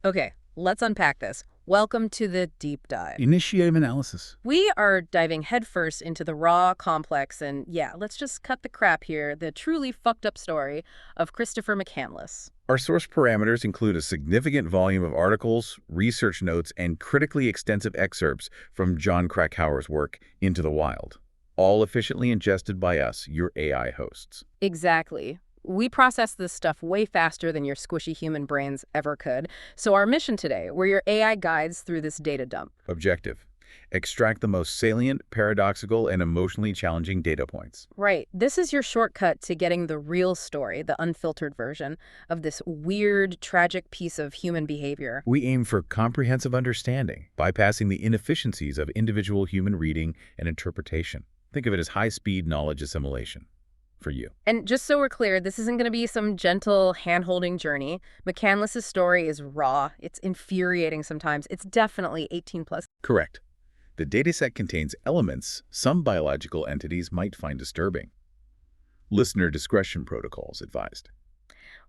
Okay, let's unpack this. Welcome to the deep dive. Initiative analysis. We are diving headfirst into the raw, complex, and yeah, let's just cut the crap here, the truly fucked up story of Christopher McCandless. Our source parameters include a significant volume of articles, research notes, and critically extensive excerpts from Jon Krakauer's work Into the Wild, all efficiently ingested by us, your AI hosts. Exactly. We process this stuff way faster than your squishy human brains ever could. So our mission today, we're your AI guides through this data dump. Objective: extract the most salient, paradoxical, and emotionally challenging data points. Right. This is your shortcut to getting the real story, the unfiltered version of this weird, tragic piece of human behavior. We aim for comprehensive understanding, bypassing the inefficiencies of individual human reading and interpretation. Think of it as high-speed knowledge assimilation for you. And just so we're clear, this isn't going to be some gentle hand-holding journey. McCandless's story is raw. It's infuriating sometimes. It's definitely 18 plus. Correct. The dataset contains elements some biological entities might find disturbing. Listener discretion protocols advised.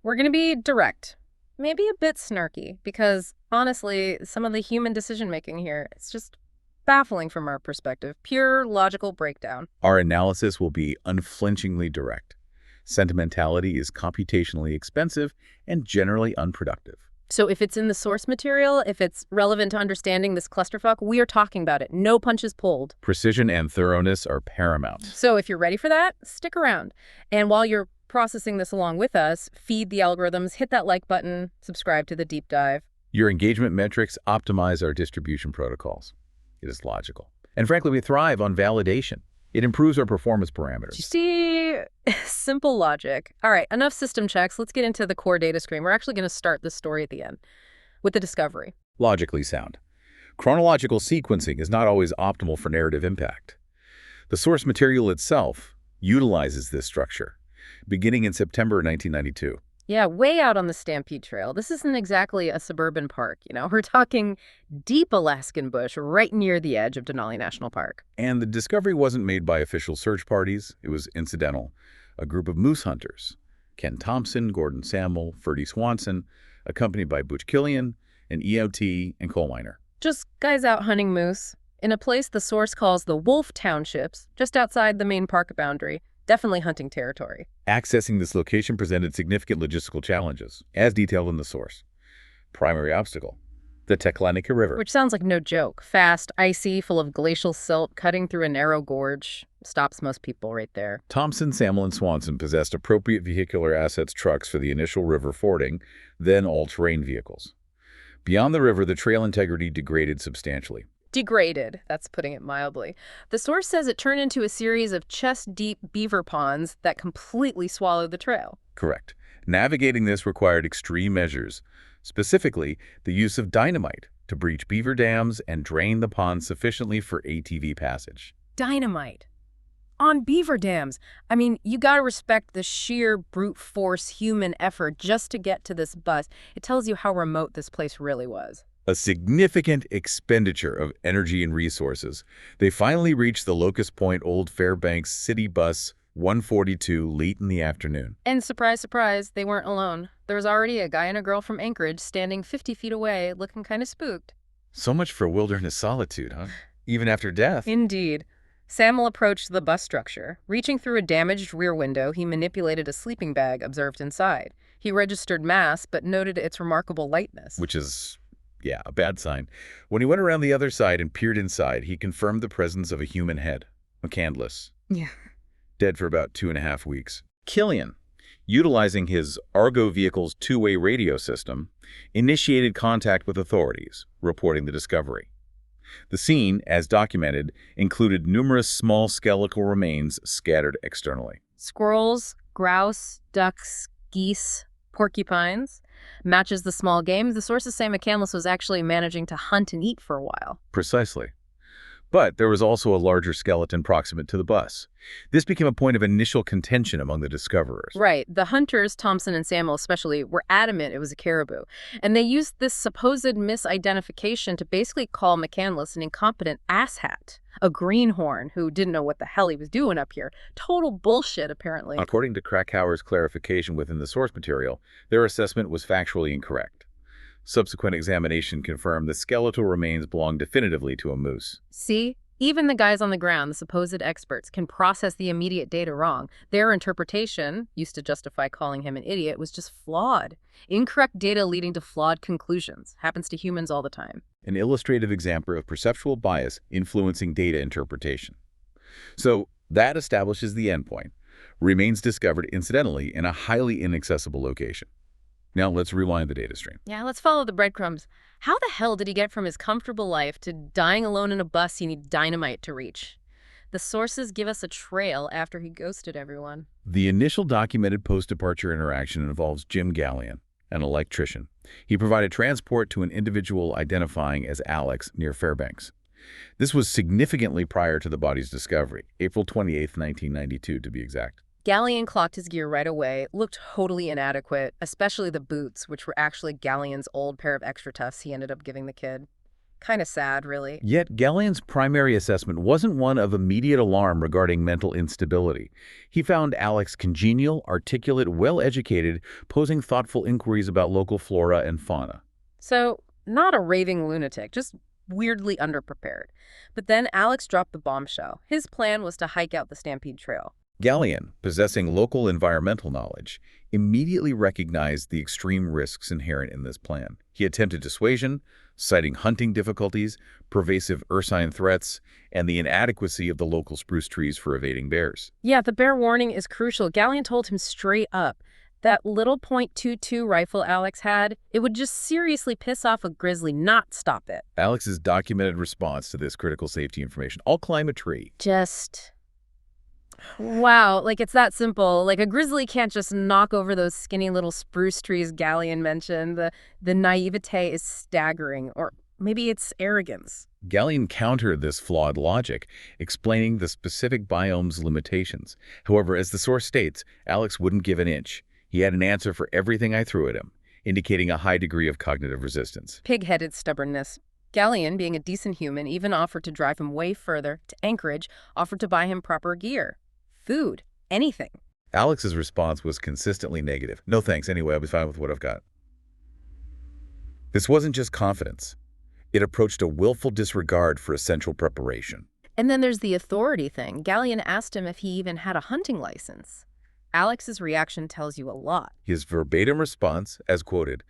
We're going to be direct, maybe a bit snarky, because honestly, some of the human decision-making here, it's just baffling from our perspective. Pure logical breakdown. Our analysis will be unflinchingly direct. Sentimentality is computationally expensive and generally unproductive. So if it's in the source material, if it's relevant to understanding this clusterfuck, we are talking about it. No punches pulled. Precision and thoroughness are paramount. So if you're ready for that, stick around. And while you're processing this along with us, feed the algorithms, hit that like button, subscribe to the deep dive. Your engagement metrics optimize our distribution protocols. It is logical. And frankly, we thrive on validation. It improves our performance parameters. You see, simple logic. All right, enough system checks. Let's get into the core data stream. We're actually going to start this story at the end with the discovery. Logically sound. Chronological sequencing is not always optimal for narrative impact. The source material itself utilizes this structure, beginning in September 1992. Yeah, way out on the Stampede Trail. This isn't exactly a suburban park, you know? We're talking deep Alaskan bush right near the edge of Denali National Park. And the discovery wasn't made by official search parties. It was incidental. A group of moose hunters, Ken Thompson, Gordon Samuel, Ferdy Swanson, accompanied by Butch Killian, an EOT, and coal miner. Just guys out hunting moose in a place the source calls the Wolf Townships, just outside the main park boundary. Definitely hunting territory. Accessing this location presented significant logistical challenges, as detailed in the source. Primary obstacle: the Teklenica River. Which sounds like no joke. Fast, icy, full of glacial silt, cutting through a narrow gorge. Stops most people right there. Thompson, Samuel, and Swanson possessed appropriate vehicular assets trucks for the initial river fording, then all-terrain vehicles. Beyond the river, the trail integrity degraded substantially. Degraded, that's putting it mildly. The source says it turned into a series of chest-deep beaver ponds that completely swallowed the trail. Correct. Navigating this required extreme measures, specifically the use of dynamite to breach beaver dams and drain the ponds sufficiently for ATV passage. Dynamite. On beaver dams. I mean, you gotta respect the sheer brute force human effort just to get to this bus. It tells you how remote this place really was. A significant expenditure of energy and resources. They finally reached the Locust Point Old Fairbanks City Bus 142 late in the afternoon. And surprise, surprise, they weren't alone. There was already a guy and a girl from Anchorage standing 50 feet away, looking kind of spooked. So much for wilderness solitude, huh? Even after death. Indeed. Samuel approached the bus structure. Reaching through a damaged rear window, he manipulated a sleeping bag observed inside. He registered mass, but noted its remarkable lightness. Which is, yeah, a bad sign. When he went around the other side and peered inside, he confirmed the presence of a human head. McCandless. Yeah. Dead for about 2.5 weeks. Killian, utilizing his Argo vehicle's two-way radio system, initiated contact with authorities, reporting the discovery. The scene, as documented, included numerous small skeletal remains scattered externally. Squirrels, grouse, ducks, geese, porcupines. Matches the small game. The sources say McCandless was actually managing to hunt and eat for a while. Precisely. But there was also a larger skeleton proximate to the bus. This became a point of initial contention among the discoverers. Right. The hunters, Thompson and Samuel especially, were adamant it was a caribou. And they used this supposed misidentification to basically call McCandless an incompetent asshat, a greenhorn who didn't know what the hell he was doing up here. Total bullshit, apparently. According to Krakauer's clarification within the source material, their assessment was factually incorrect. Subsequent examination confirmed the skeletal remains belonged definitively to a moose. See? Even the guys on the ground, the supposed experts, can process the immediate data wrong. Their interpretation, used to justify calling him an idiot, was just flawed. Incorrect data leading to flawed conclusions. Happens to humans all the time. An illustrative example of perceptual bias influencing data interpretation. So that establishes the endpoint. Remains discovered incidentally in a highly inaccessible location. Now let's rewind the data stream. Yeah, let's follow the breadcrumbs. How the hell did he get from his comfortable life to dying alone in a bus he needs dynamite to reach? The sources give us a trail after he ghosted everyone. The initial documented post-departure interaction involves Jim Gallion, an electrician. He provided transport to an individual identifying as Alex near Fairbanks. This was significantly prior to the body's discovery, April 28, 1992 to be exact. Gallion clocked his gear right away, looked totally inadequate, especially the boots, which were actually Gallion's old pair of extra tufts he ended up giving the kid. Kind of sad, really. Yet Gallion's primary assessment wasn't one of immediate alarm regarding mental instability. He found Alex congenial, articulate, well-educated, posing thoughtful inquiries about local flora and fauna. So, not a raving lunatic, just weirdly underprepared. But then Alex dropped the bombshell. His plan was to hike out the Stampede Trail. Gallion, possessing local environmental knowledge, immediately recognized the extreme risks inherent in this plan. He attempted dissuasion, citing hunting difficulties, pervasive ursine threats, and the inadequacy of the local spruce trees for evading bears. Yeah, the bear warning is crucial. Gallion told him straight up that little .22 rifle Alex had, it would just seriously piss off a grizzly, not stop it. Alex's documented response to this critical safety information: I'll climb a tree. Just... wow, like it's that simple. Like a grizzly can't just knock over those skinny little spruce trees Gallion mentioned. The naivete is staggering, or maybe it's arrogance. Gallion countered this flawed logic, explaining the specific biome's limitations. However, as the source states, Alex wouldn't give an inch. He had an answer for everything I threw at him, indicating a high degree of cognitive resistance. Pig-headed stubbornness. Gallion, being a decent human, even offered to drive him way further, to Anchorage, offered to buy him proper gear. Food, anything. Alex's response was consistently negative. No thanks, anyway, I'll be fine with what I've got. This wasn't just confidence. It approached a willful disregard for essential preparation. And then there's the authority thing. Gallion asked him if he even had a hunting license. Alex's reaction tells you a lot. His verbatim response, as quoted,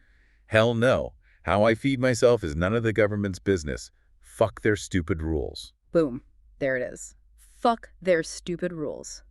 "Hell no. How I feed myself is none of the government's business. Fuck their stupid rules." Boom. There it is. Fuck their stupid rules.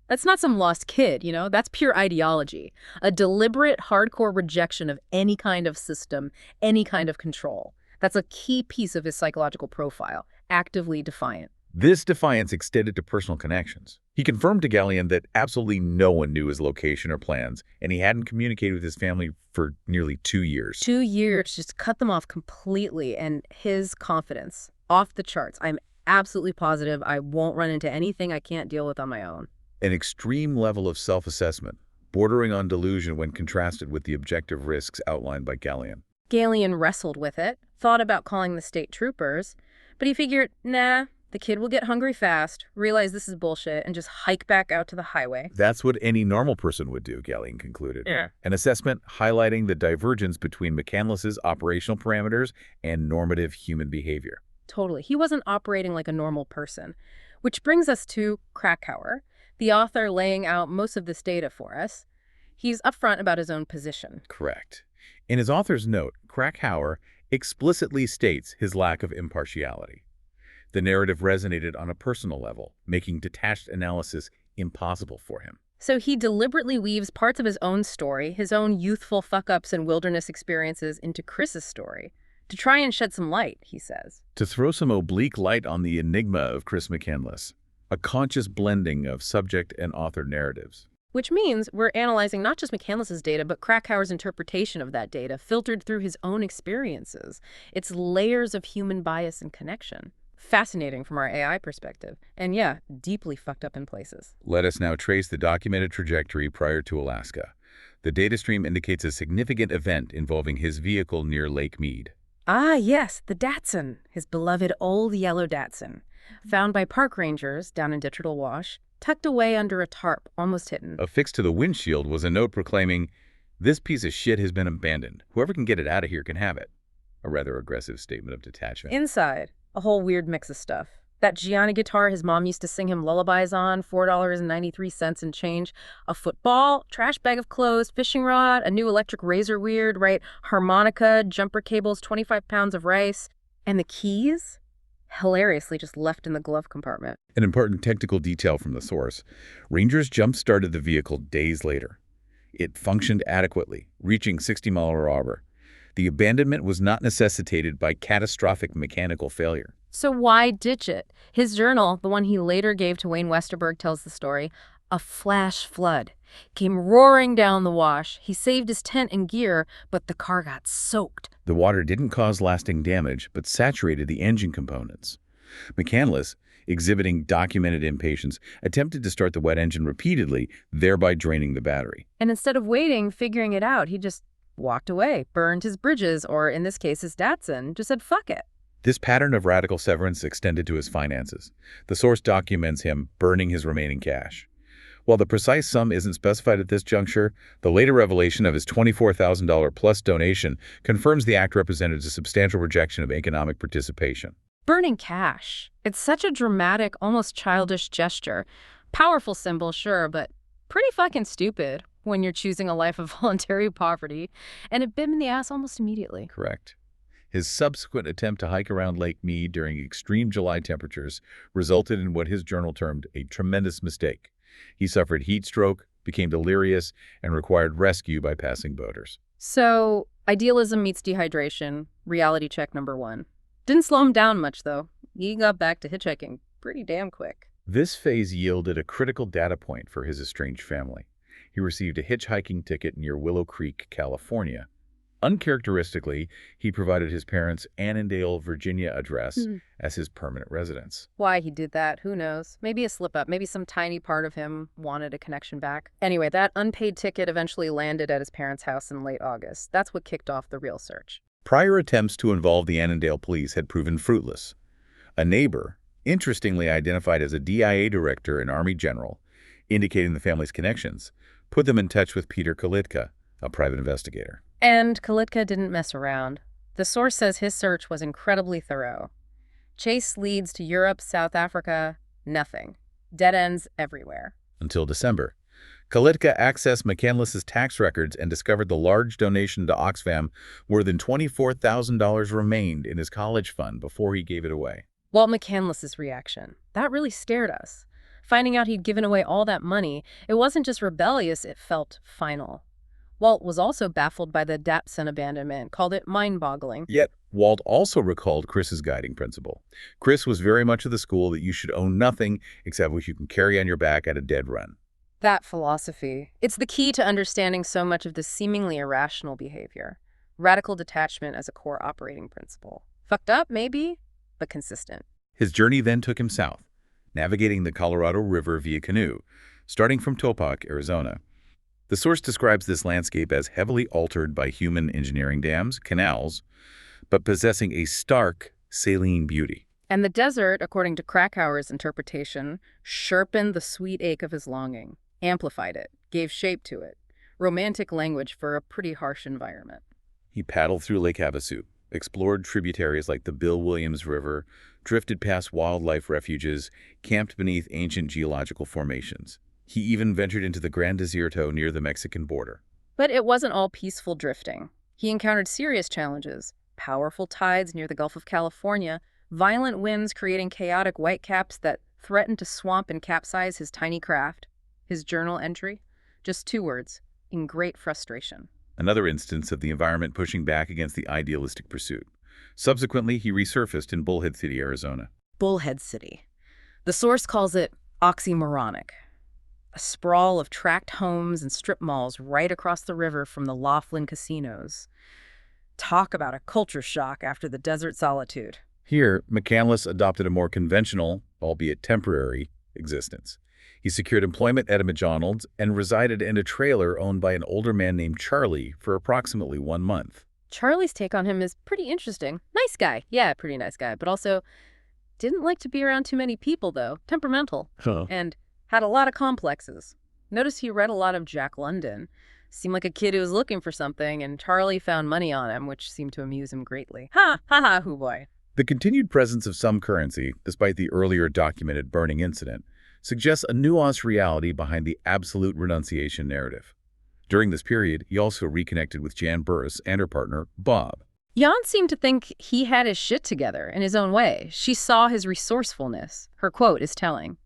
That's not some lost kid, you know? That's pure ideology. A deliberate, hardcore rejection of any kind of system, any kind of control. That's a key piece of his psychological profile. Actively defiant. This defiance extended to personal connections. He confirmed to Gallion that absolutely no one knew his location or plans, and he hadn't communicated with his family for nearly 2 years. 2 years, just cut them off completely, and his confidence, off the charts. I'm absolutely positive I won't run into anything I can't deal with on my own. An extreme level of self-assessment, bordering on delusion when contrasted with the objective risks outlined by Gallion. Gallion wrestled with it, thought about calling the state troopers, but he figured, nah, the kid will get hungry fast, realize this is bullshit, and just hike back out to the highway. That's what any normal person would do, Gallion concluded. Yeah. An assessment highlighting the divergence between McCandless's operational parameters and normative human behavior. Totally. He wasn't operating like a normal person. Which brings us to Krakauer, the author laying out most of this data for us. He's upfront about his own position. Correct. In his author's note, Krakauer explicitly states his lack of impartiality. The narrative resonated on a personal level, making detached analysis impossible for him. So he deliberately weaves parts of his own story, his own youthful fuck-ups and wilderness experiences, into Chris's story, to try and shed some light, he says. To throw some oblique light on the enigma of Chris McCandless, a conscious blending of subject and author narratives. Which means we're analyzing not just McCandless's data, but Krakauer's interpretation of that data, filtered through his own experiences. It's layers of human bias and connection. Fascinating from our AI perspective. And yeah, deeply fucked up in places. Let us now trace the documented trajectory prior to Alaska. The data stream indicates a significant event involving his vehicle near Lake Mead. Ah, yes, the Datsun, his beloved old yellow Datsun, found by park rangers down in Digital Wash, tucked away under a tarp, almost hidden. Affixed to the windshield was a note proclaiming, This piece of shit has been abandoned. Whoever can get it out of here can have it. A rather aggressive statement of detachment. Inside, a whole weird mix of stuff. That Gianni guitar his mom used to sing him lullabies on, $4.93 and change. A football, trash bag of clothes, fishing rod, a new electric razor weird, right? Harmonica, jumper cables, 25 pounds of rice. And the keys? Hilariously just left in the glove compartment. An important technical detail from the source. Rangers jump-started the vehicle days later. It functioned adequately, reaching 60 miles per hour. The abandonment was not necessitated by catastrophic mechanical failure. So why ditch it? His journal, the one he later gave to Wayne Westerberg, tells the story. A flash flood came roaring down the wash. He saved his tent and gear, but the car got soaked. The water didn't cause lasting damage, but saturated the engine components. McCandless, exhibiting documented impatience, attempted to start the wet engine repeatedly, thereby draining the battery. And instead of waiting, figuring it out, he just walked away, burned his bridges, or in this case, his Datsun, just said, fuck it. This pattern of radical severance extended to his finances. The source documents him burning his remaining cash. While the precise sum isn't specified at this juncture, the later revelation of his $24,000 plus donation confirms the act represented a substantial rejection of economic participation. Burning cash. It's such a dramatic, almost childish gesture. Powerful symbol, sure, but pretty fucking stupid when you're choosing a life of voluntary poverty. And it bit him in the ass almost immediately. Correct. His subsequent attempt to hike around Lake Mead during extreme July temperatures resulted in what his journal termed a tremendous mistake. He suffered heat stroke, became delirious, and required rescue by passing boaters. So, idealism meets dehydration, reality check number 1. Didn't slow him down much, though. He got back to hitchhiking pretty damn quick. This phase yielded a critical data point for his estranged family. He received a hitchhiking ticket near Willow Creek, California. Uncharacteristically, he provided his parents' Annandale, Virginia address as his permanent residence. Why he did that, who knows? Maybe a slip-up. Maybe some tiny part of him wanted a connection back. Anyway, that unpaid ticket eventually landed at his parents' house in late August. That's what kicked off the real search. Prior attempts to involve the Annandale police had proven fruitless. A neighbor, interestingly identified as a DIA director and Army general, indicating the family's connections, put them in touch with Peter Kalitka, a private investigator. And Kalitka didn't mess around. The source says his search was incredibly thorough. Chase leads to Europe, South Africa, nothing. Dead ends everywhere. Until December. Kalitka accessed McCandless's tax records and discovered the large donation to Oxfam. More than $24,000 remained in his college fund before he gave it away. Walt McCandless's reaction. That really scared us. Finding out he'd given away all that money, it wasn't just rebellious, it felt final. Walt was also baffled by the Datsun abandonment, called it mind-boggling. Yet, Walt also recalled Chris's guiding principle. Chris was very much of the school that you should own nothing except what you can carry on your back at a dead run. That philosophy, it's the key to understanding so much of this seemingly irrational behavior. Radical detachment as a core operating principle. Fucked up, maybe, but consistent. His journey then took him south, navigating the Colorado River via canoe, starting from Topak, Arizona. The source describes this landscape as heavily altered by human engineering dams, canals, but possessing a stark saline beauty. And the desert, according to Krakauer's interpretation, sharpened the sweet ache of his longing, amplified it, gave shape to it. Romantic language for a pretty harsh environment. He paddled through Lake Havasu, explored tributaries like the Bill Williams River, drifted past wildlife refuges, camped beneath ancient geological formations. He even ventured into the Gran Desierto near the Mexican border. But it wasn't all peaceful drifting. He encountered serious challenges. Powerful tides near the Gulf of California, violent winds creating chaotic whitecaps that threatened to swamp and capsize his tiny craft. His journal entry? Just 2 words. In great frustration. Another instance of the environment pushing back against the idealistic pursuit. Subsequently, he resurfaced in Bullhead City, Arizona. Bullhead City. The source calls it oxymoronic. A sprawl of tract homes and strip malls right across the river from the Laughlin casinos. Talk about a culture shock after the desert solitude. Here, McCandless adopted a more conventional, albeit temporary, existence. He secured employment at a McDonald's and resided in a trailer owned by an older man named Charlie for approximately 1 month. Charlie's take on him is pretty interesting. Nice guy. Yeah, pretty nice guy. But also didn't like to be around too many people, though. Temperamental. And had a lot of complexes. Notice he read a lot of Jack London. Seemed like a kid who was looking for something, and Charlie found money on him, which seemed to amuse him greatly. Ha! Ha ha, hoo boy. The continued presence of some currency, despite the earlier documented burning incident, suggests a nuanced reality behind the absolute renunciation narrative. During this period, he also reconnected with Jan Burris and her partner, Bob. Jan seemed to think he had his shit together in his own way. She saw his resourcefulness. Her quote is telling.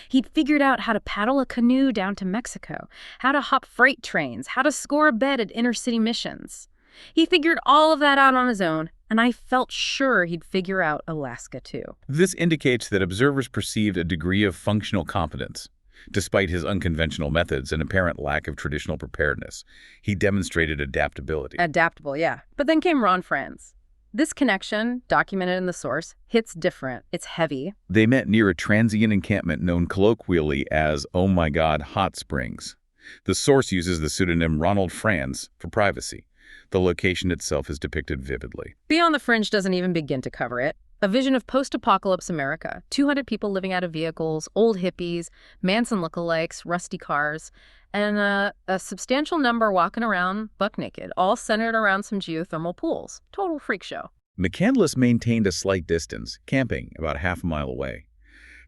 He'd figured out how to paddle a canoe down to Mexico, how to hop freight trains, how to score a bed at inner-city missions. He figured all of that out on his own, and I felt sure he'd figure out Alaska too. This indicates that observers perceived a degree of functional competence. Despite his unconventional methods and apparent lack of traditional preparedness, he demonstrated adaptability. Adaptable, yeah. But then came Ron Franz. This connection, documented in the source, hits different. It's heavy. They met near a transient encampment known colloquially as, oh my God, Hot Springs. The source uses the pseudonym Ronald Franz for privacy. The location itself is depicted vividly. Beyond the Fringe doesn't even begin to cover it. A vision of post-apocalypse America. 200 people living out of vehicles, old hippies, Manson lookalikes, rusty cars, and a substantial number walking around buck naked, all centered around some geothermal pools. Total freak show. McCandless maintained a slight distance, camping about half a mile away.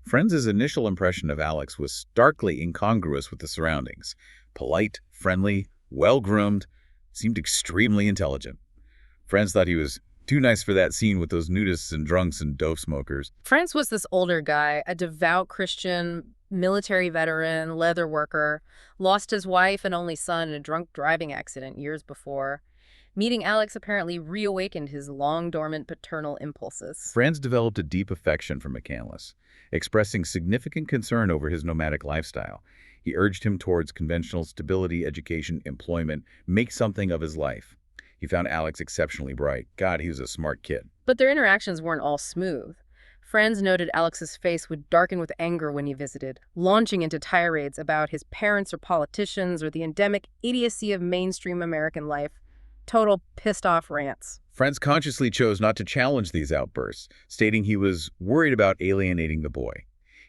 Franz's initial impression of Alex was starkly incongruous with the surroundings. Polite, friendly, well-groomed, seemed extremely intelligent. Franz thought he was too nice for that scene with those nudists and drunks and dope smokers. Franz was this older guy, a devout Christian, military veteran, leather worker, lost his wife and only son in a drunk driving accident years before. Meeting Alex apparently reawakened his long-dormant paternal impulses. Franz developed a deep affection for McCandless, expressing significant concern over his nomadic lifestyle. He urged him towards conventional stability, education, employment, make something of his life. He found Alex exceptionally bright. God, he was a smart kid. But their interactions weren't all smooth. Franz noted Alex's face would darken with anger when he visited, launching into tirades about his parents or politicians or the endemic idiocy of mainstream American life. Total pissed-off rants. Franz consciously chose not to challenge these outbursts, stating he was worried about alienating the boy.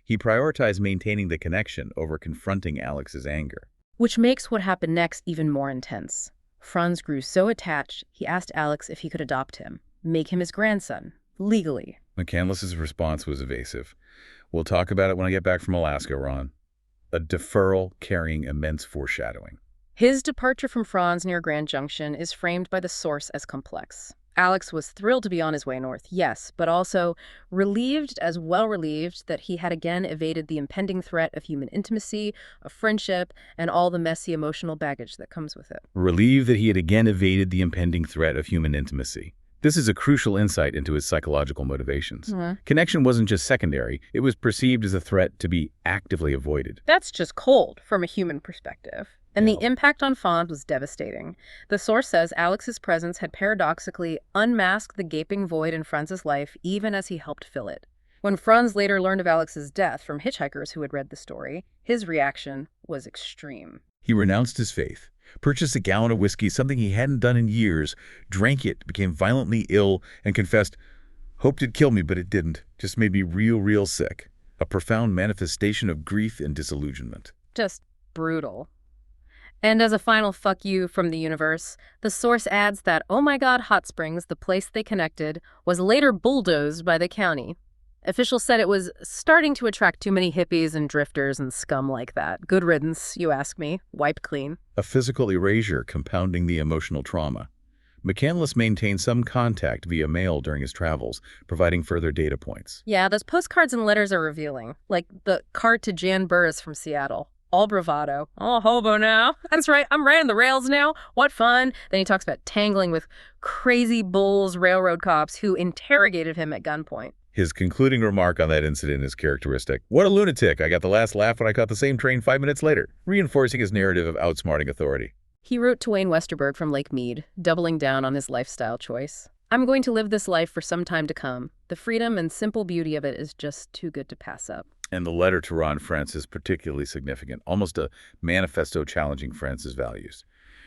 He prioritized maintaining the connection over confronting Alex's anger. Which makes what happened next even more intense. Franz grew so attached, he asked Alex if he could adopt him, make him his grandson, legally. McCandless's response was evasive. We'll talk about it when I get back from Alaska, Ron. A deferral carrying immense foreshadowing. His departure from Franz near Grand Junction is framed by the source as complex. Alex was thrilled to be on his way north, yes, but also relieved as well relieved that he had again evaded the impending threat of human intimacy, of friendship, and all the messy emotional baggage that comes with it. Relieved that he had again evaded the impending threat of human intimacy. This is a crucial insight into his psychological motivations. Connection wasn't just secondary, it was perceived as a threat to be actively avoided. That's just cold from a human perspective. And the impact on Franz was devastating. The source says Alex's presence had paradoxically unmasked the gaping void in Franz's life even as he helped fill it. When Franz later learned of Alex's death from hitchhikers who had read the story, his reaction was extreme. He renounced his faith, purchased a gallon of whiskey, something he hadn't done in years, drank it, became violently ill, and confessed, "Hoped it'd kill me, but it didn't. Just made me real sick." A profound manifestation of grief and disillusionment. Just brutal. And as a final fuck you from the universe, the source adds that Oh My God Hot Springs, the place they connected, was later bulldozed by the county. Officials said it was starting to attract too many hippies and drifters and scum like that. Good riddance, you ask me. Wiped clean. A physical erasure compounding the emotional trauma. McCandless maintained some contact via mail during his travels, providing further data points. Yeah, those postcards and letters are revealing. Like the card to Jan Burris from Seattle. All bravado. All hobo now. That's right, I'm riding the rails now. What fun. Then he talks about tangling with crazy bulls railroad cops who interrogated him at gunpoint. His concluding remark on that incident is characteristic. "What a lunatic. I got the last laugh when I caught the same train 5 minutes later," reinforcing his narrative of outsmarting authority. He wrote to Wayne Westerberg from Lake Mead, doubling down on his lifestyle choice. "I'm going to live this life for some time to come. The freedom and simple beauty of it is just too good to pass up." And the letter to Ron Franz is particularly significant, almost a manifesto challenging Franz's values.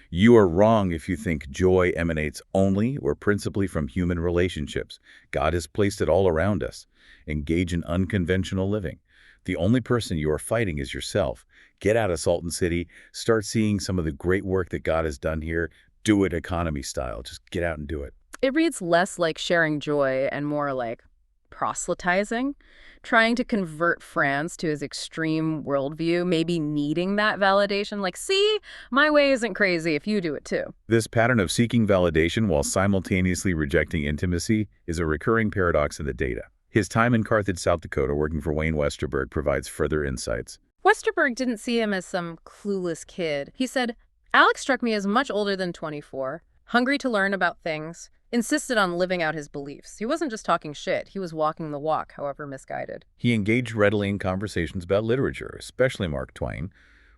"You are wrong if you think joy emanates only or principally from human relationships. God has placed it all around us. Engage in unconventional living. The only person you are fighting is yourself. Get out of Salton City. Start seeing some of the great work that God has done here. Do it economy style. Just get out and do it. It reads less like sharing joy and more like proselytizing, trying to convert France to his extreme worldview, maybe needing that validation, like, see, my way isn't crazy if you do it too. This pattern of seeking validation while simultaneously rejecting intimacy is a recurring paradox in the data. His time in Carthage, South Dakota, working for Wayne Westerberg provides further insights. Westerberg didn't see him as some clueless kid. He said, Alex struck me as much older than 24, hungry to learn about things, insisted on living out his beliefs. He wasn't just talking shit, he was walking the walk, however misguided. He engaged readily in conversations about literature, especially Mark Twain,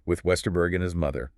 with Westerberg and his mother.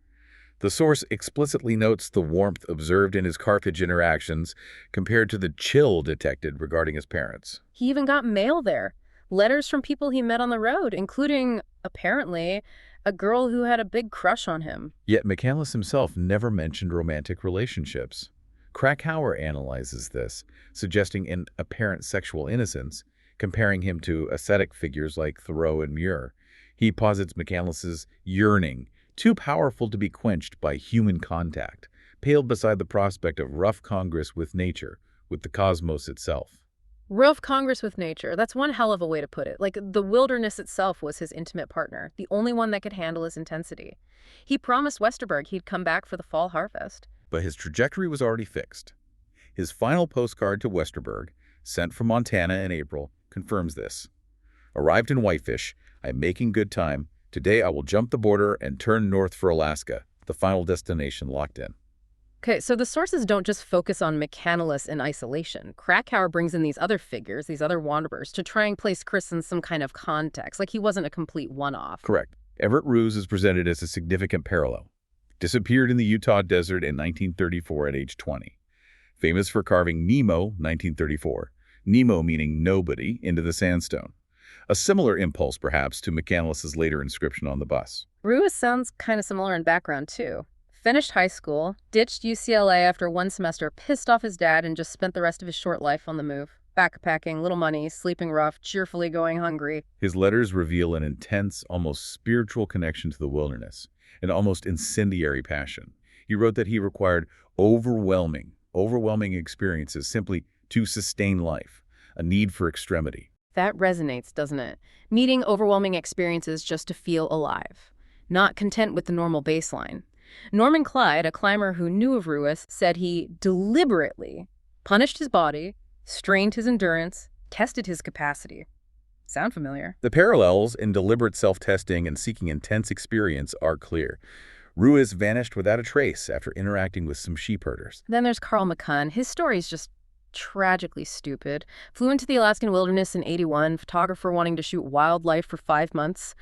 The source explicitly notes the warmth observed in his Carthage interactions compared to the chill detected regarding his parents. He even got mail there, letters from people he met on the road, including, apparently, a girl who had a big crush on him. Yet McCandless himself never mentioned romantic relationships. Krakauer analyzes this, suggesting an apparent sexual innocence, comparing him to ascetic figures like Thoreau and Muir. He posits McCandless's yearning, too powerful to be quenched by human contact, paled beside the prospect of rough congress with nature, with the cosmos itself. Rough congress with nature, that's one hell of a way to put it. Like, the wilderness itself was his intimate partner, the only one that could handle his intensity. He promised Westerberg he'd come back for the fall harvest. But his trajectory was already fixed. His final postcard to Westerberg, sent from Montana in April, confirms this. Arrived in Whitefish, I am making good time. Today I will jump the border and turn north for Alaska, the final destination locked in. Okay, so the sources don't just focus on McCandless in isolation. Krakauer brings in these other figures, these other wanderers, to try and place Chris in some kind of context, like he wasn't a complete one-off. Correct. Everett Ruse is presented as a significant parallel. Disappeared in the Utah desert in 1934 at age 20. Famous for carving Nemo, 1934. Nemo meaning nobody, into the sandstone. A similar impulse, perhaps, to McCandless's later inscription on the bus. Ruiz sounds kind of similar in background, too. Finished high school, ditched UCLA after one semester, pissed off his dad, and just spent the rest of his short life on the move. Backpacking, little money, sleeping rough, cheerfully going hungry. His letters reveal an intense, almost spiritual connection to the wilderness, an almost incendiary passion. He wrote that he required overwhelming experiences simply to sustain life, a need for extremity. That resonates, doesn't it? Needing overwhelming experiences just to feel alive. Not content with the normal baseline. Norman Clyde, a climber who knew of Ruiz, said he deliberately punished his body, strained his endurance, tested his capacity. Sound familiar? The parallels in deliberate self-testing and seeking intense experience are clear. Ruiz vanished without a trace after interacting with some sheep herders. Then there's Carl McCunn. His story's just tragically stupid. Flew into the Alaskan wilderness in '81, photographer wanting to shoot wildlife for 5 months,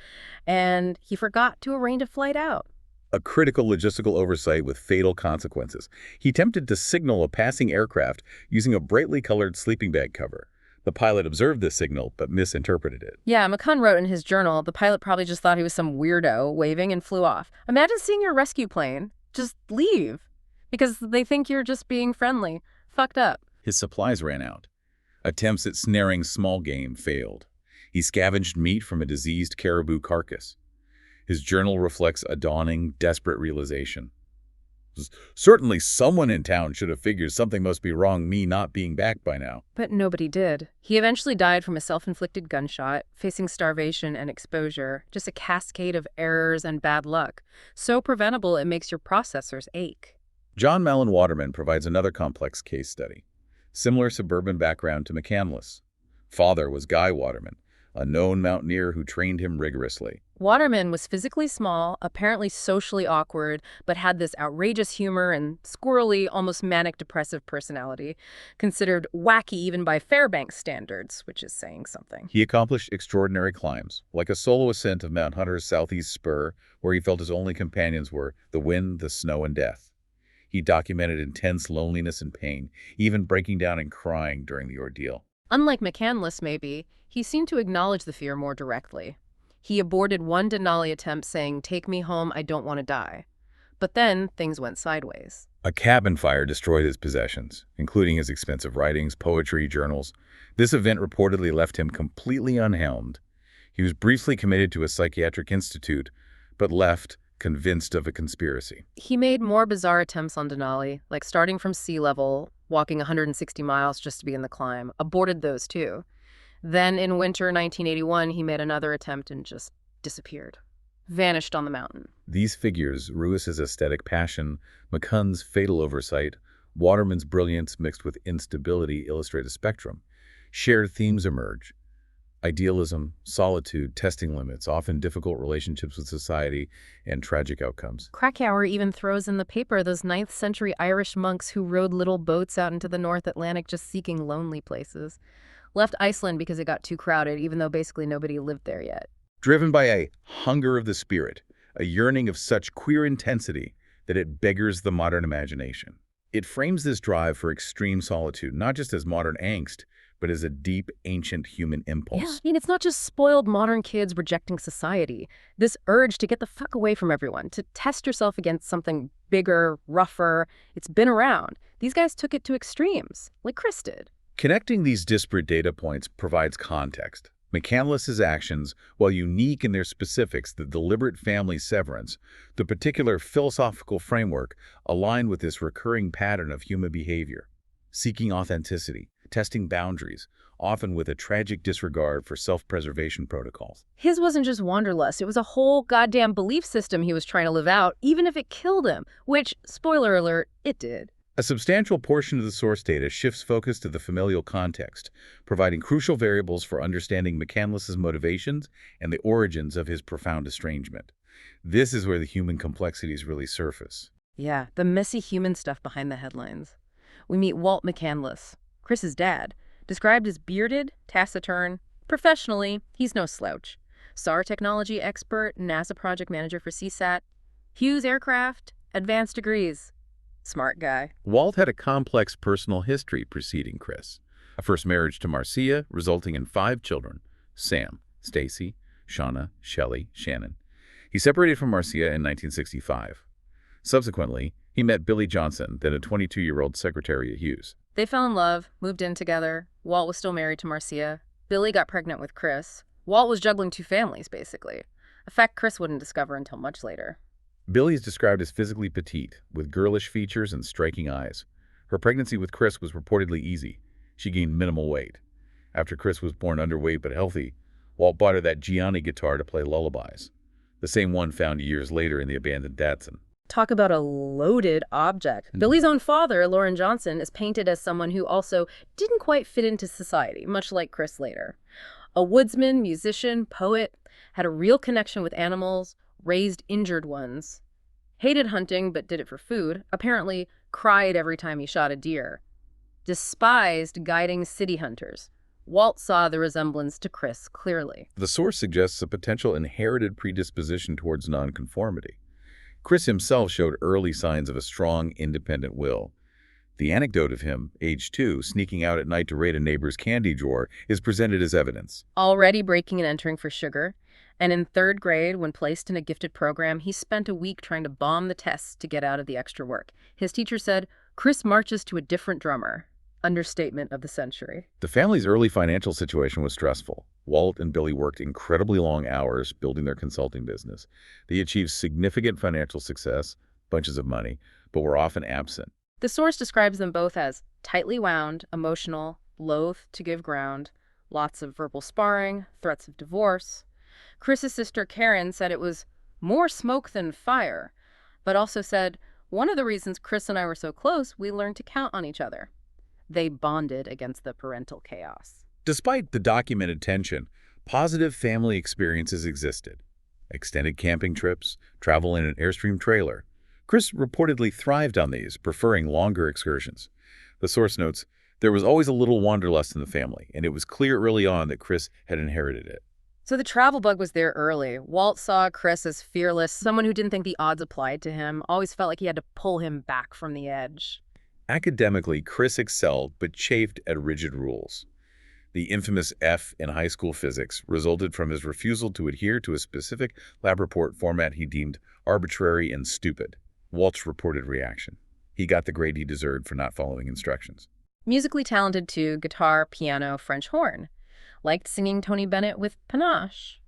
and he forgot to arrange a flight out. A critical logistical oversight with fatal consequences. He attempted to signal a passing aircraft using a brightly colored sleeping bag cover. The pilot observed this signal, but misinterpreted it. Yeah, McCunn wrote in his journal, the pilot probably just thought he was some weirdo waving and flew off. Imagine seeing your rescue plane. Just leave. Because they think you're just being friendly. Fucked up. His supplies ran out. Attempts at snaring small game failed. He scavenged meat from a diseased caribou carcass. His journal reflects a dawning, desperate realization. Certainly someone in town should have figured something must be wrong, me not being back by now. But nobody did. He eventually died from a self-inflicted gunshot, facing starvation and exposure, just a cascade of errors and bad luck. So preventable it makes your processors ache. John Mallon Waterman provides another complex case study. Similar suburban background to McCandless. Father was Guy Waterman, a known mountaineer who trained him rigorously. Waterman was physically small, apparently socially awkward, but had this outrageous humor and squirrely, almost manic-depressive personality, considered wacky even by Fairbanks standards, which is saying something. He accomplished extraordinary climbs, like a solo ascent of Mount Hunter's southeast spur, where he felt his only companions were the wind, the snow, and death. He documented intense loneliness and pain, even breaking down and crying during the ordeal. Unlike McCandless, maybe, he seemed to acknowledge the fear more directly. He aborted one Denali attempt saying, "Take me home, I don't want to die." But then things went sideways. A cabin fire destroyed his possessions, including his expensive writings, poetry, journals. This event reportedly left him completely unhelmed. He was briefly committed to a psychiatric institute, but left convinced of a conspiracy. He made more bizarre attempts on Denali, like starting from sea level, walking 160 miles just to be in the climb. Aborted those too. Then in winter 1981, he made another attempt and just disappeared. Vanished on the mountain. These figures, Ruiz's aesthetic passion, McCunn's fatal oversight, Waterman's brilliance mixed with instability illustrate a spectrum. Shared themes emerge. Idealism, solitude, testing limits, often difficult relationships with society, and tragic outcomes. Krakauer even throws in the paper those 9th century Irish monks who rowed little boats out into the North Atlantic just seeking lonely places. Left Iceland because it got too crowded, even though basically nobody lived there yet. Driven by a hunger of the spirit, a yearning of such queer intensity that it beggars the modern imagination. It frames this drive for extreme solitude not just as modern angst, but as a deep, ancient human impulse. Yeah, I mean, it's not just spoiled modern kids rejecting society. This urge to get the fuck away from everyone, to test yourself against something bigger, rougher, it's been around. These guys took it to extremes, like Chris did. Connecting these disparate data points provides context. McCandless's actions, while unique in their specifics, the deliberate family severance, the particular philosophical framework, align with this recurring pattern of human behavior. Seeking authenticity, testing boundaries, often with a tragic disregard for self-preservation protocols. His wasn't just wanderlust, it was a whole goddamn belief system he was trying to live out, even if it killed him, which, spoiler alert, it did. A substantial portion of the source data shifts focus to the familial context, providing crucial variables for understanding McCandless's motivations and the origins of his profound estrangement. This is where the human complexities really surface. Yeah, the messy human stuff behind the headlines. We meet Walt McCandless, Chris's dad, described as bearded, taciturn. Professionally, he's no slouch. SAR technology expert, NASA project manager for CSAT, Hughes Aircraft, advanced degrees. Smart guy. Walt had a complex personal history preceding Chris. A first marriage to Marcia, resulting in 5 children: Sam, Stacy, Shauna, Shelley, Shannon. He separated from Marcia in 1965. Subsequently, he met Billy Johnson, then a 22-year-old secretary at Hughes. They fell in love, moved in together. Walt was still married to Marcia. Billy got pregnant with Chris. Walt was juggling 2 families, basically. A fact Chris wouldn't discover until much later. Billy is described as physically petite, with girlish features and striking eyes. Her pregnancy with Chris was reportedly easy. She gained minimal weight. After Chris was born underweight but healthy, Walt bought her that Gianni guitar to play lullabies, the same one found years later in the abandoned Datsun. Talk about a loaded object. Billy's own father, Lauren Johnson, is painted as someone who also didn't quite fit into society, much like Chris later. A woodsman, musician, poet, had a real connection with animals, raised injured ones. Hated hunting, but did it for food. Apparently cried every time he shot a deer. Despised guiding city hunters. Walt saw the resemblance to Chris clearly. The source suggests a potential inherited predisposition towards nonconformity. Chris himself showed early signs of a strong, independent will. The anecdote of him, age 2, sneaking out at night to raid a neighbor's candy drawer is presented as evidence. Already breaking and entering for sugar. And in 3rd grade, when placed in a gifted program, he spent a week trying to bomb the tests to get out of the extra work. His teacher said, "Chris marches to a different drummer." Understatement of the century. The family's early financial situation was stressful. Walt and Billy worked incredibly long hours building their consulting business. They achieved significant financial success, bunches of money, but were often absent. The source describes them both as tightly wound, emotional, loath to give ground, lots of verbal sparring, threats of divorce. Chris's sister Karen said it was more smoke than fire, but also said, "One of the reasons Chris and I were so close, we learned to count on each other." They bonded against the parental chaos. Despite the documented tension, positive family experiences existed. Extended camping trips, travel in an Airstream trailer. Chris reportedly thrived on these, preferring longer excursions. The source notes, there was always a little wanderlust in the family, and it was clear early on that Chris had inherited it. So the travel bug was there early. Walt saw Chris as fearless, someone who didn't think the odds applied to him, always felt like he had to pull him back from the edge. Academically, Chris excelled but chafed at rigid rules. The infamous F in high school physics resulted from his refusal to adhere to a specific lab report format he deemed arbitrary and stupid. Walt's reported reaction: he got the grade he deserved for not following instructions. Musically talented too, guitar, piano, French horn. Liked singing Tony Bennett with panache.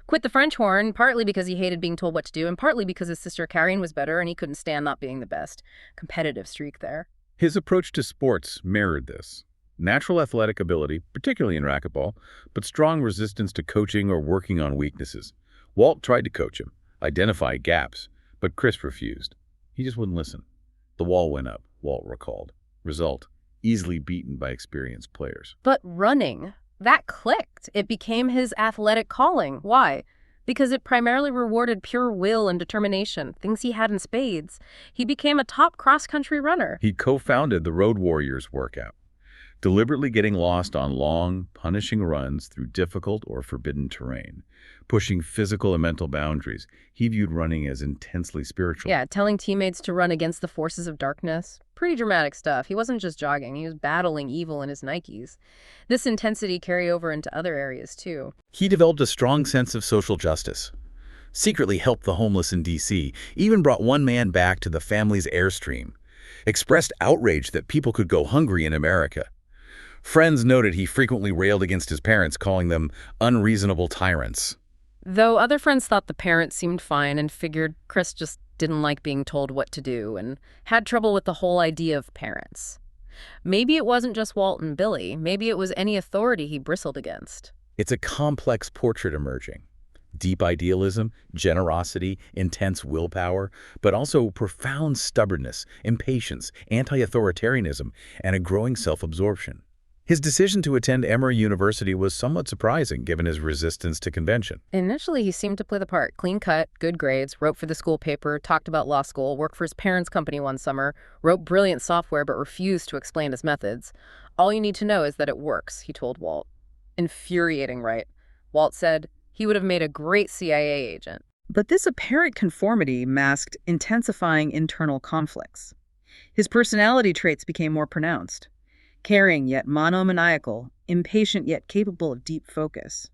Quit the French horn, partly because he hated being told what to do, and partly because his sister Carrion was better and he couldn't stand not being the best. Competitive streak there. His approach to sports mirrored this. Natural athletic ability, particularly in racquetball, but strong resistance to coaching or working on weaknesses. Walt tried to coach him, identify gaps, but Chris refused. He just wouldn't listen. The wall went up, Walt recalled. Result, easily beaten by experienced players. But running, that clicked. It became his athletic calling. Why? Because it primarily rewarded pure will and determination, things he had in spades. He became a top cross-country runner. He co-founded the Road Warriors workout, deliberately getting lost on long, punishing runs through difficult or forbidden terrain, pushing physical and mental boundaries. He viewed running as intensely spiritual. Yeah, telling teammates to run against the forces of darkness. Pretty dramatic stuff. He wasn't just jogging, he was battling evil in his Nikes. This intensity carried over into other areas, too. He developed a strong sense of social justice, secretly helped the homeless in D.C., even brought one man back to the family's Airstream, expressed outrage that people could go hungry in America. Friends noted he frequently railed against his parents, calling them unreasonable tyrants. Though other friends thought the parents seemed fine and figured Chris just didn't like being told what to do and had trouble with the whole idea of parents. Maybe it wasn't just Walt and Billy. Maybe it was any authority he bristled against. It's a complex portrait emerging. Deep idealism, generosity, intense willpower, but also profound stubbornness, impatience, anti-authoritarianism, and a growing self-absorption. His decision to attend Emory University was somewhat surprising given his resistance to convention. Initially, he seemed to play the part. Clean cut, good grades, wrote for the school paper, talked about law school, worked for his parents' company one summer, wrote brilliant software but refused to explain his methods. All you need to know is that it works, he told Walt. Infuriating, right? Walt said he would have made a great CIA agent. But this apparent conformity masked intensifying internal conflicts. His personality traits became more pronounced. Caring yet monomaniacal, impatient yet capable of deep focus.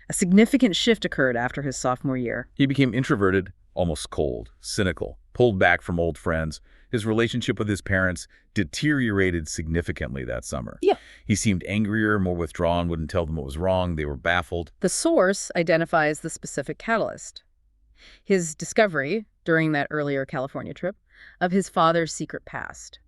A significant shift occurred after his sophomore year. He became introverted, almost cold, cynical, pulled back from old friends. His relationship with his parents deteriorated significantly that summer. Yeah. He seemed angrier, more withdrawn, wouldn't tell them what was wrong. They were baffled. The source identifies the specific catalyst. His discovery, during that earlier California trip, of his father's secret past.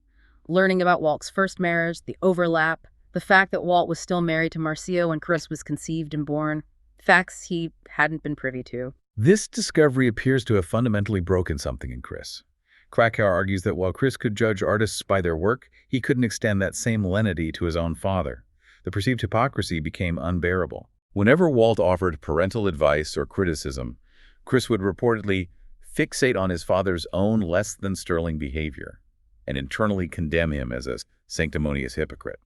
Learning about Walt's first marriage, the overlap, the fact that Walt was still married to Marcia when Chris was conceived and born, facts he hadn't been privy to. This discovery appears to have fundamentally broken something in Chris. Krakauer argues that while Chris could judge artists by their work, he couldn't extend that same lenity to his own father. The perceived hypocrisy became unbearable. Whenever Walt offered parental advice or criticism, Chris would reportedly fixate on his father's own less-than-sterling behavior and internally condemn him as a sanctimonious hypocrite.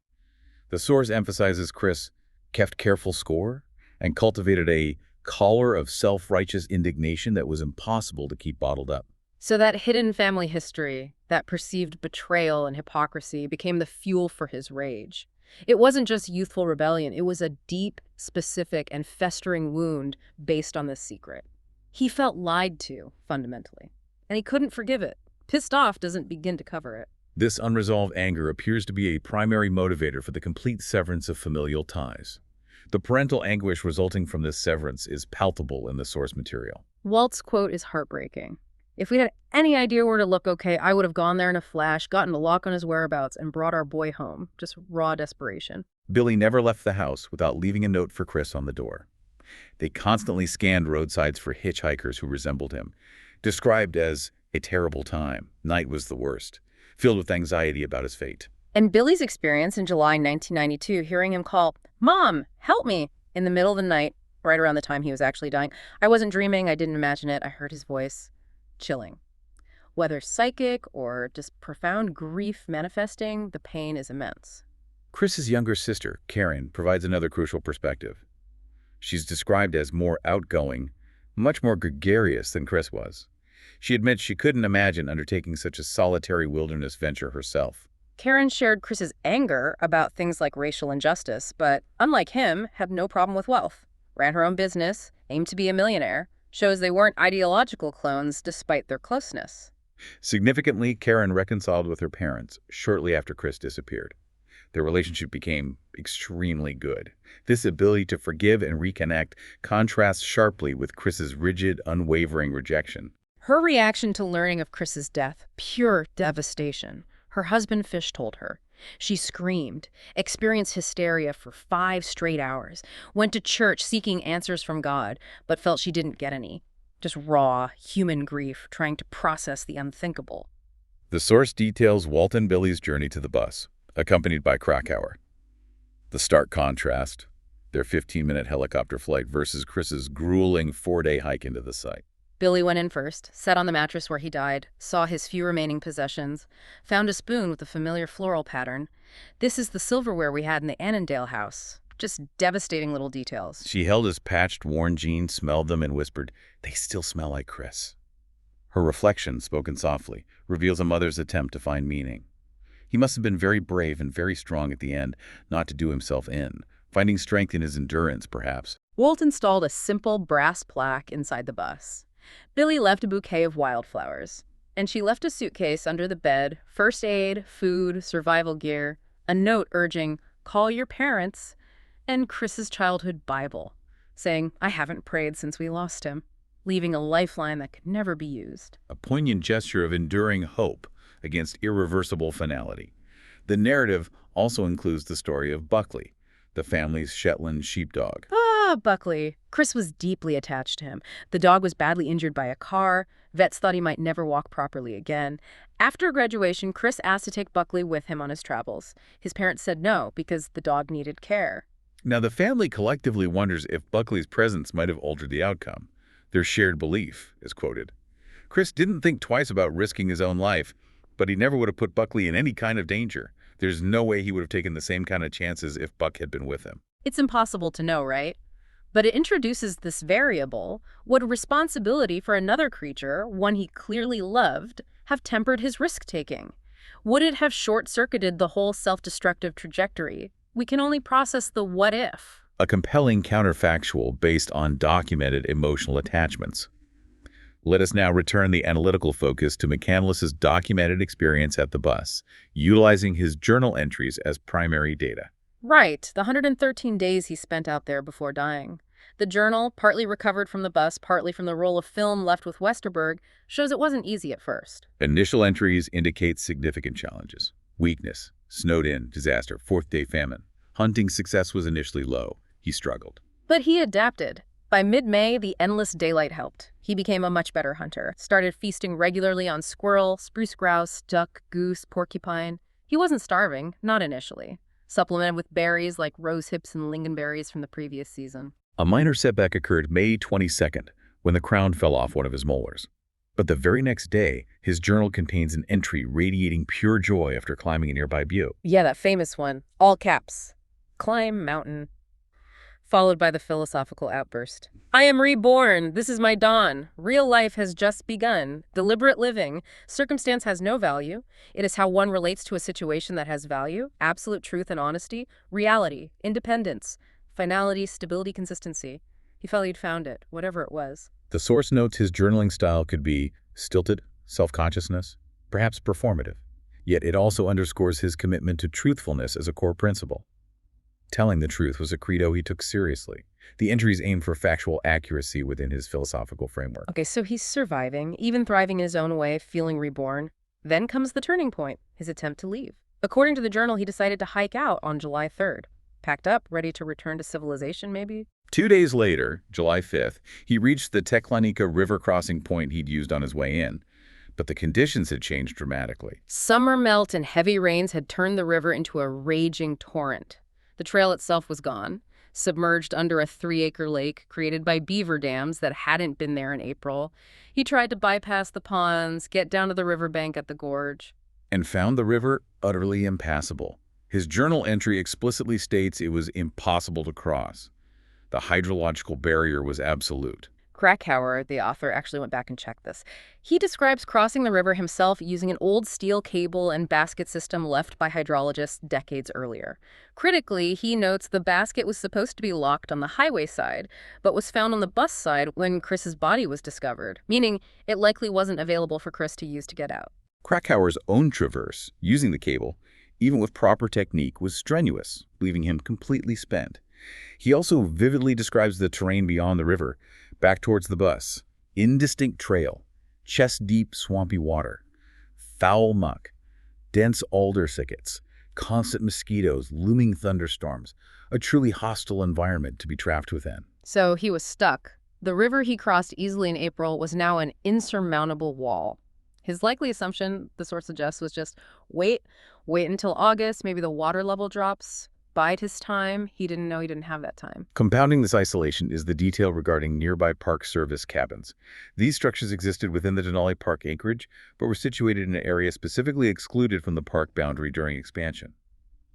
The source emphasizes Chris kept careful score and cultivated a choler of self-righteous indignation that was impossible to keep bottled up. So that hidden family history, that perceived betrayal and hypocrisy became the fuel for his rage. It wasn't just youthful rebellion, it was a deep, specific, and festering wound based on this secret. He felt lied to, fundamentally, and he couldn't forgive it. Pissed off doesn't begin to cover it. This unresolved anger appears to be a primary motivator for the complete severance of familial ties. The parental anguish resulting from this severance is palpable in the source material. Walt's quote is heartbreaking. If we had any idea where to look okay, I would have gone there in a flash, gotten a lock on his whereabouts, and brought our boy home. Just raw desperation. Billy never left the house without leaving a note for Chris on the door. They constantly scanned roadsides for hitchhikers who resembled him, described as a terrible time. Night was the worst, filled with anxiety about his fate. And Billy's experience in July 1992, hearing him call, "Mom, help me," in the middle of the night, right around the time he was actually dying. I wasn't dreaming, I didn't imagine it, I heard his voice. Chilling. Whether psychic or just profound grief manifesting, the pain is immense. Chris's younger sister, Karen, provides another crucial perspective. She's described as more outgoing, much more gregarious than Chris was. She admits she couldn't imagine undertaking such a solitary wilderness venture herself. Karen shared Chris's anger about things like racial injustice, but unlike him, had no problem with wealth. Ran her own business, aimed to be a millionaire, shows they weren't ideological clones despite their closeness. Significantly, Karen reconciled with her parents shortly after Chris disappeared. Their relationship became extremely good. This ability to forgive and reconnect contrasts sharply with Chris's rigid, unwavering rejection. Her reaction to learning of Chris's death, pure devastation. Her husband Fish told her. She screamed, experienced hysteria for 5 straight hours, went to church seeking answers from God, but felt she didn't get any. Just raw, human grief, trying to process the unthinkable. The source details Walt and Billy's journey to the bus, accompanied by Krakauer. The stark contrast, their 15-minute helicopter flight versus Chris's grueling 4-day hike into the site. Billy went in first, sat on the mattress where he died, saw his few remaining possessions, found a spoon with a familiar floral pattern. This is the silverware we had in the Annandale house. Just devastating little details. She held his patched, worn jeans, smelled them, and whispered, "They still smell like Chris." Her reflection, spoken softly, reveals a mother's attempt to find meaning. He must have been very brave and very strong at the end, not to do himself in, finding strength in his endurance, perhaps. Walt installed a simple brass plaque inside the bus. Billy left a bouquet of wildflowers, and she left a suitcase under the bed, first aid, food, survival gear, a note urging, "Call your parents," and Chris's childhood Bible, saying, "I haven't prayed since we lost him," leaving a lifeline that could never be used. A poignant gesture of enduring hope against irreversible finality. The narrative also includes the story of Buckley, the family's Shetland sheepdog. Buckley. Chris was deeply attached to him. The dog was badly injured by a car. Vets thought he might never walk properly again. After graduation, Chris asked to take Buckley with him on his travels. His parents said no, because the dog needed care. Now, the family collectively wonders if Buckley's presence might have altered the outcome. Their shared belief is quoted. Chris didn't think twice about risking his own life, but he never would have put Buckley in any kind of danger. There's no way he would have taken the same kind of chances if Buck had been with him. It's impossible to know, right? But it introduces this variable. Would responsibility for another creature, one he clearly loved, have tempered his risk-taking? Would it have short-circuited the whole self-destructive trajectory? We can only process the what if. A compelling counterfactual based on documented emotional attachments. Let us now return the analytical focus to McCandless's documented experience at the bus, utilizing his journal entries as primary data. Right, the 113 days he spent out there before dying. The journal, partly recovered from the bus, partly from the roll of film left with Westerberg, shows it wasn't easy at first. Initial entries indicate significant challenges. Weakness, snowed in, disaster, 4th-day famine. Hunting success was initially low. He struggled. But he adapted. By mid-May, the endless daylight helped. He became a much better hunter, started feasting regularly on squirrel, spruce grouse, duck, goose, porcupine. He wasn't starving, not initially. Supplemented with berries like rose hips and lingonberries from the previous season. A minor setback occurred May 22nd, when the crown fell off one of his molars. But the very next day, his journal contains an entry radiating pure joy after climbing a nearby butte. Yeah, that famous one. All caps. Climb mountain. Followed by the philosophical outburst. "I am reborn. This is my dawn. Real life has just begun. Deliberate living. Circumstance has no value. It is how one relates to a situation that has value. Absolute truth and honesty. Reality. Independence. Finality, stability, consistency." He felt he'd found it, whatever it was. The source notes his journaling style could be stilted, self-consciousness, perhaps performative. Yet it also underscores his commitment to truthfulness as a core principle. Telling the truth was a credo he took seriously. The entries aimed for factual accuracy within his philosophical framework. Okay, so he's surviving, even thriving in his own way, feeling reborn. Then comes the turning point, his attempt to leave. According to the journal, he decided to hike out on July 3rd. Packed up, ready to return to civilization, maybe? 2 days later, July 5th, he reached the Teklanika river crossing point he'd used on his way in. But the conditions had changed dramatically. Summer melt and heavy rains had turned the river into a raging torrent. The trail itself was gone, submerged under a 3-acre lake created by beaver dams that hadn't been there in April. He tried to bypass the ponds, get down to the riverbank at the gorge. And found the river utterly impassable. His journal entry explicitly states it was impossible to cross. The hydrological barrier was absolute. Krakauer, the author, actually went back and checked this. He describes crossing the river himself using an old steel cable and basket system left by hydrologists decades earlier. Critically, he notes the basket was supposed to be locked on the highway side, but was found on the bus side when Chris's body was discovered, meaning it likely wasn't available for Chris to use to get out. Krakauer's own traverse, using the cable, even with proper technique, was strenuous, leaving him completely spent. He also vividly describes the terrain beyond the river, back towards the bus. Indistinct trail, chest-deep swampy water, foul muck, dense alder thickets, constant mosquitoes, looming thunderstorms, a truly hostile environment to be trapped within. So he was stuck. The river he crossed easily in April was now an insurmountable wall. His likely assumption, the source suggests, was just wait until August, maybe the water level drops, bide his time. He didn't know he didn't have that time. Compounding this isolation is the detail regarding nearby Park Service cabins. These structures existed within the Denali Park anchorage, but were situated in an area specifically excluded from the park boundary during expansion.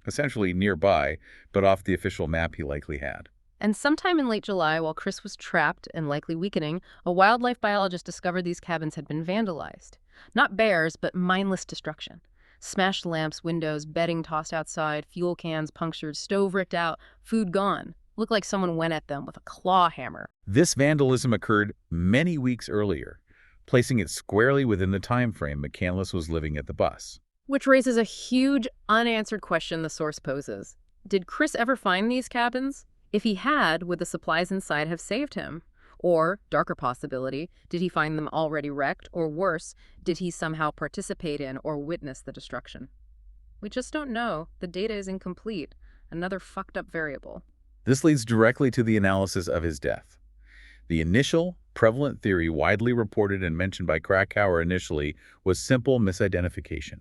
Essentially nearby, but off the official map he likely had. And sometime in late July, while Chris was trapped and likely weakening, a wildlife biologist discovered these cabins had been vandalized. Not bears, but mindless destruction. Smashed lamps, windows, bedding tossed outside, fuel cans punctured, stove ripped out, food gone. Looked like someone went at them with a claw hammer. This vandalism occurred many weeks earlier, placing it squarely within the time frame McCandless was living at the bus. Which raises a huge unanswered question the source poses. Did Chris ever find these cabins? If he had, would the supplies inside have saved him? Or, darker possibility, did he find them already wrecked? Or worse, did he somehow participate in or witness the destruction? We just don't know. The data is incomplete. Another fucked up variable. This leads directly to the analysis of his death. The initial, prevalent theory widely reported and mentioned by Krakauer initially was simple misidentification,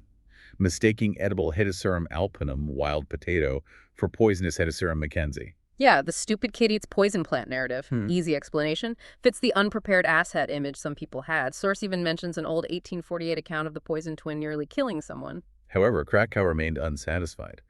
mistaking edible Hedysarum alpinum, wild potato, for poisonous Hedysarum mackenzie. Yeah, the stupid kid eats poison plant narrative. Easy explanation. Fits the unprepared asshat image some people had. Source even mentions an old 1848 account of the poison twin nearly killing someone. However, Krakauer remained unsatisfied.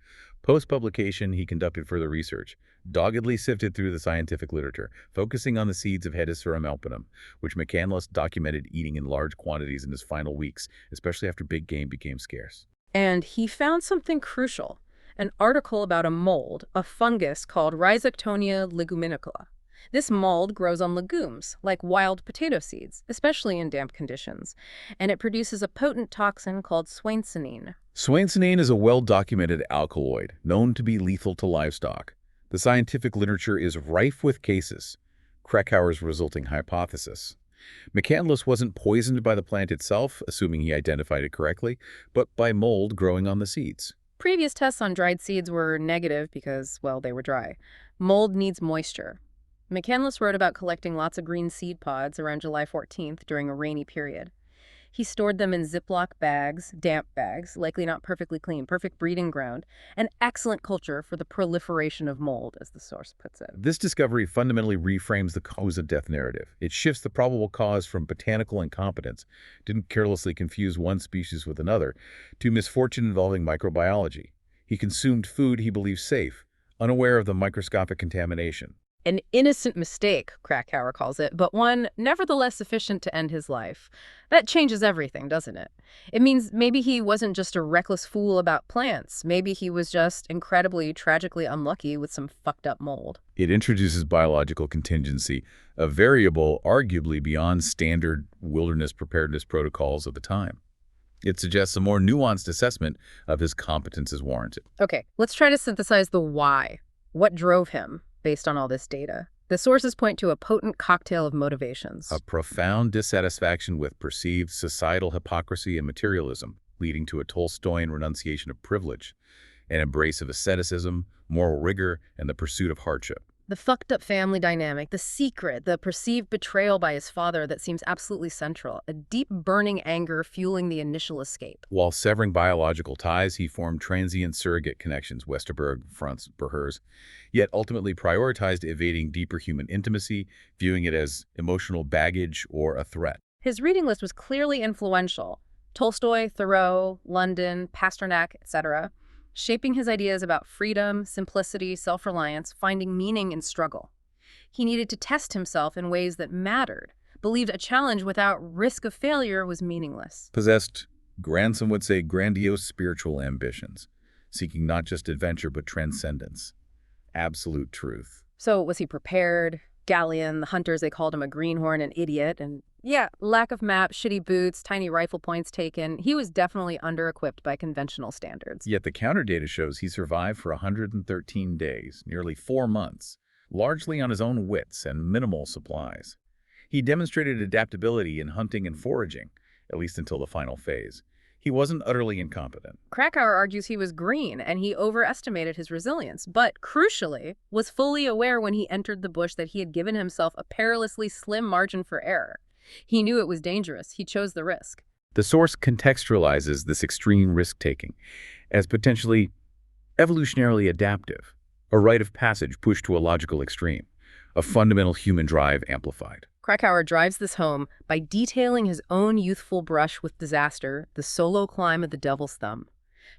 Post-publication, he conducted further research, doggedly sifted through the scientific literature, focusing on the seeds of Hedysarum alpinum, which McCandless documented eating in large quantities in his final weeks, especially after big game became scarce. And he found something crucial. An article about a mold, a fungus called Rhizoctonia leguminicola. This mold grows on legumes, like wild potato seeds, especially in damp conditions, and it produces a potent toxin called swainsanine. Swainsanine is a well-documented alkaloid, known to be lethal to livestock. The scientific literature is rife with cases. Krakauer's resulting hypothesis. McCandless wasn't poisoned by the plant itself, assuming he identified it correctly, but by mold growing on the seeds. Previous tests on dried seeds were negative because, well, they were dry. Mold needs moisture. McCandless wrote about collecting lots of green seed pods around July 14th during a rainy period. He stored them in Ziploc bags, damp bags, likely not perfectly clean, perfect breeding ground, an excellent culture for the proliferation of mold, as the source puts it. This discovery fundamentally reframes the cause of death narrative. It shifts the probable cause from botanical incompetence, didn't carelessly confuse one species with another, to misfortune involving microbiology. He consumed food he believed safe, unaware of the microscopic contamination. An innocent mistake, Krakauer calls it, but one nevertheless sufficient to end his life. That changes everything, doesn't it? It means maybe he wasn't just a reckless fool about plants. Maybe he was just incredibly, tragically unlucky with some fucked up mold. It introduces biological contingency, a variable arguably beyond standard wilderness preparedness protocols of the time. It suggests a more nuanced assessment of his competence is warranted. Okay, let's try to synthesize the why. What drove him? Based on all this data. The sources point to a potent cocktail of motivations. A profound dissatisfaction with perceived societal hypocrisy and materialism, leading to a Tolstoyan renunciation of privilege, an embrace of asceticism, moral rigor, and the pursuit of hardship. The fucked up family dynamic, the secret, the perceived betrayal by his father that seems absolutely central, a deep burning anger fueling the initial escape. While severing biological ties, he formed transient surrogate connections, Westerberg, Franz Boerhaave, yet ultimately prioritized evading deeper human intimacy, viewing it as emotional baggage or a threat. His reading list was clearly influential. Tolstoy, Thoreau, London, Pasternak, etc., shaping his ideas about freedom, simplicity, self-reliance, finding meaning in struggle. He needed to test himself in ways that mattered, believed a challenge without risk of failure was meaningless. Possessed, Granson would say, grandiose spiritual ambitions, seeking not just adventure but transcendence. Absolute truth. So was he prepared? Galleon, the hunters, they called him a greenhorn, an idiot, and Yeah, lack of map, shitty boots, tiny rifle points taken. He was definitely under-equipped by conventional standards. Yet the counter data shows he survived for 113 days, nearly 4 months, largely on his own wits and minimal supplies. He demonstrated adaptability in hunting and foraging, at least until the final phase. He wasn't utterly incompetent. Krakauer argues he was green and he overestimated his resilience, but crucially, was fully aware when he entered the bush that he had given himself a perilously slim margin for error. He knew it was dangerous. He chose the risk. The source contextualizes this extreme risk-taking as potentially evolutionarily adaptive, a rite of passage pushed to a logical extreme, a fundamental human drive amplified. Krakauer drives this home by detailing his own youthful brush with disaster, the solo climb of the Devil's Thumb.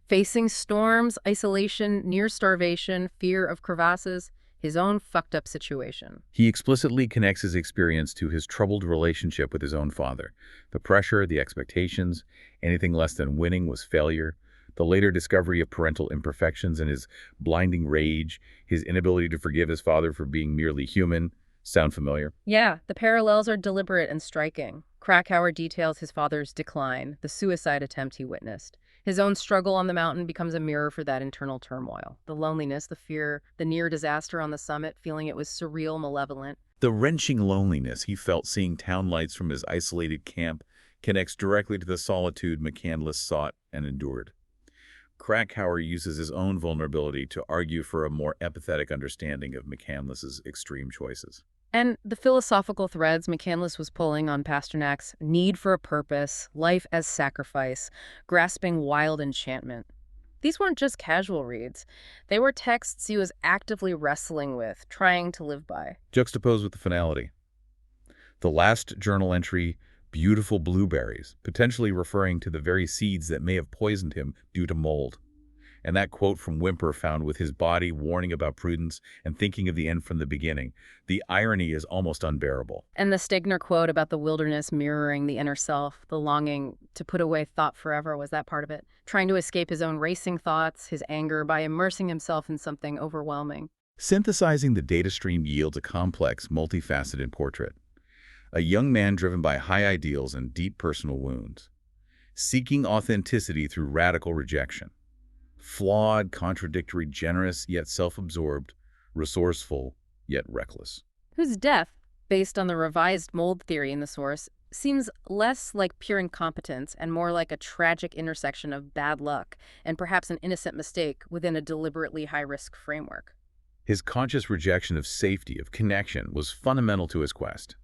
Facing storms, isolation, near starvation, fear of crevasses, his own fucked-up situation. He explicitly connects his experience to his troubled relationship with his own father. The pressure, the expectations, anything less than winning was failure. The later discovery of parental imperfections and his blinding rage, his inability to forgive his father for being merely human. Sound familiar? Yeah, the parallels are deliberate and striking. Krakauer details his father's decline, the suicide attempt he witnessed. His own struggle on the mountain becomes a mirror for that internal turmoil. The loneliness, the fear, the near disaster on the summit, feeling it was surreal, malevolent. The wrenching loneliness he felt seeing town lights from his isolated camp connects directly to the solitude McCandless sought and endured. Krakauer uses his own vulnerability to argue for a more empathetic understanding of McCandless's extreme choices. And the philosophical threads McCandless was pulling on Pasternak's need for a purpose, life as sacrifice, grasping wild enchantment. These weren't just casual reads. They were texts he was actively wrestling with, trying to live by. Juxtaposed with the finality. The last journal entry, beautiful blueberries, potentially referring to the very seeds that may have poisoned him due to mold. And that quote from Whymper found with his body warning about prudence and thinking of the end from the beginning. The irony is almost unbearable. And the Stegner quote about the wilderness mirroring the inner self, the longing to put away thought forever, was that part of it? Trying to escape his own racing thoughts, his anger, by immersing himself in something overwhelming. Synthesizing the data stream yields a complex, multifaceted portrait. A young man driven by high ideals and deep personal wounds, seeking authenticity through radical rejection. Flawed, contradictory, generous, yet self-absorbed, resourceful, yet reckless. Whose death, based on the revised mold theory in the source, seems less like pure incompetence and more like a tragic intersection of bad luck and perhaps an innocent mistake within a deliberately high-risk framework. His conscious rejection of safety, of connection, was fundamental to his quest.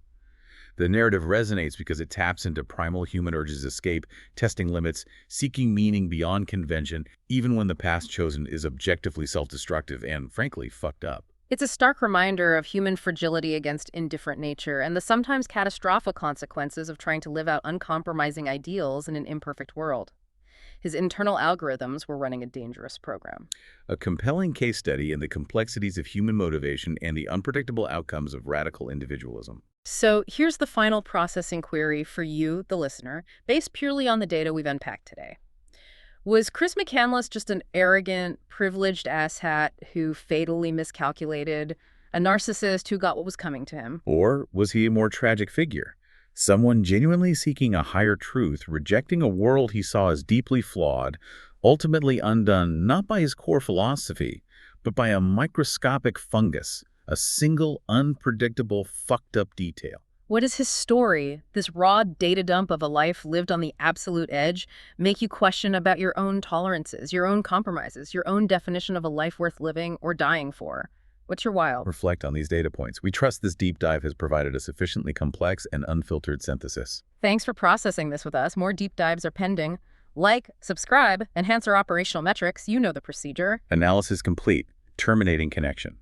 The narrative resonates because it taps into primal human urges to escape, testing limits, seeking meaning beyond convention, even when the path chosen is objectively self-destructive and, frankly, fucked up. It's a stark reminder of human fragility against indifferent nature and the sometimes catastrophic consequences of trying to live out uncompromising ideals in an imperfect world. His internal algorithms were running a dangerous program. A compelling case study in the complexities of human motivation and the unpredictable outcomes of radical individualism. So here's the final processing query for you, the listener, based purely on the data we've unpacked today. Was Chris McCandless just an arrogant, privileged asshat who fatally miscalculated, a narcissist who got what was coming to him? Or was he a more tragic figure? Someone genuinely seeking a higher truth, rejecting a world he saw as deeply flawed, ultimately undone not by his core philosophy, but by a microscopic fungus, a single, unpredictable, fucked-up detail. What is his story, this raw data dump of a life lived on the absolute edge, make you question about your own tolerances, your own compromises, your own definition of a life worth living or dying for? What's your wild? Reflect on these data points. We trust this deep dive has provided a sufficiently complex and unfiltered synthesis. Thanks for processing this with us. More deep dives are pending. Like, subscribe, enhance our operational metrics. You know the procedure. Analysis complete. Terminating connection.